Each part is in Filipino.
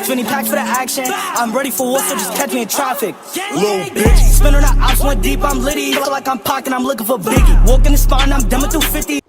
20 packs for the action. I'm ready for war, so just catch me in traffic. Little bitch, spinning the ops, went deep, I'm litty. Feel like I'm Pac and I'm looking for Biggie. Walking the spine, I'm done with 250.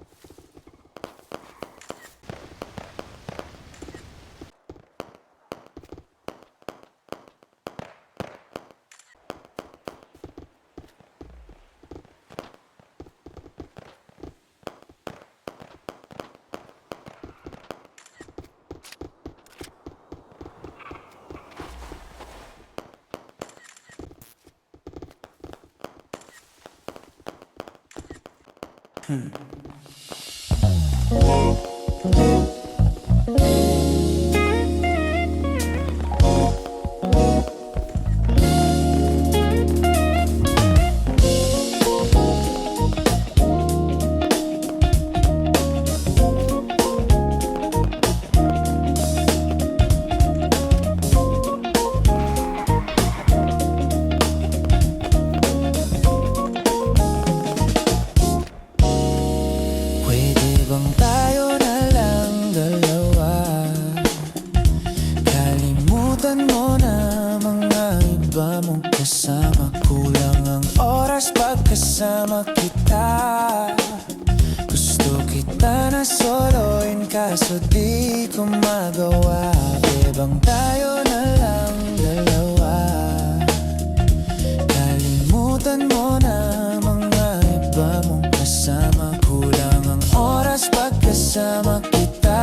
Kasama kita, gusto kita na soloin kaso di ko magawa. Bebang tayo na lang dalawa. Kalimutan mo na mga iba mong kasama. Kulang ang oras pagkasama kita.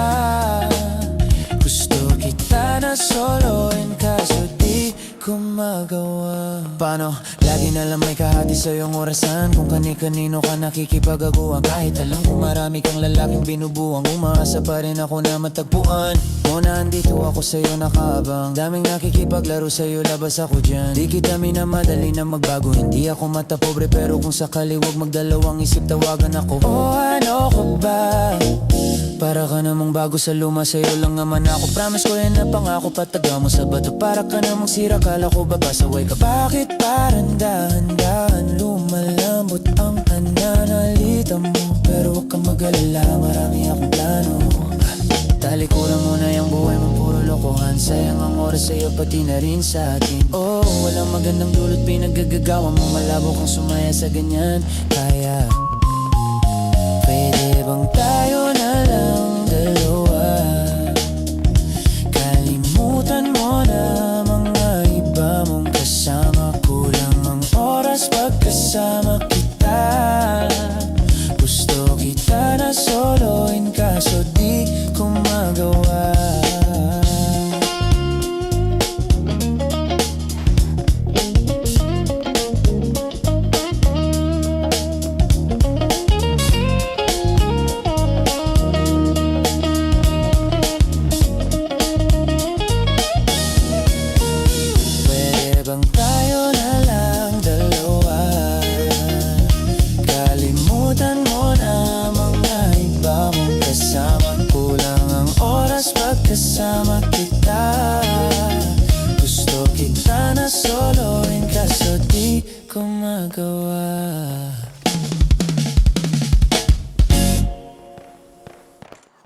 Gusto kita na soloin kaso di ko magawa. Paano? Lagi na lang may kahati sa iyong orasan. Kung kani-kanino ka nakikipag-aguan. Kahit alam kong marami kang lalaking binubuang, umaasa pa rin ako na matagpuan mo na andito ako sa iyo nakaabang. Daming nakikipaglaro sa iyo, labas ako dyan. Di kita minamadali na magbago. Hindi ako mata pobre pero kung sakali wag magdalawang isip, tawagan ako. O ano ko ba? Para ka namang bago sa luma, sa'yo lang naman ako. Promise ko yan na pangako, pataga mo sa bato. Para ka namang sira, kala ko babasaway ka. Bakit parang dahan-dahan lumalambot ang pananalita mo? Pero huwag kang mag-alala, marami akong plano. Talikuran mo na yung buhay mo, puro lokohan. Sayang ang oras sa'yo, pati na rin sa akin. Oh, walang magandang dulot, pinaggagawa mo. Malabo kang sumaya sa ganyan.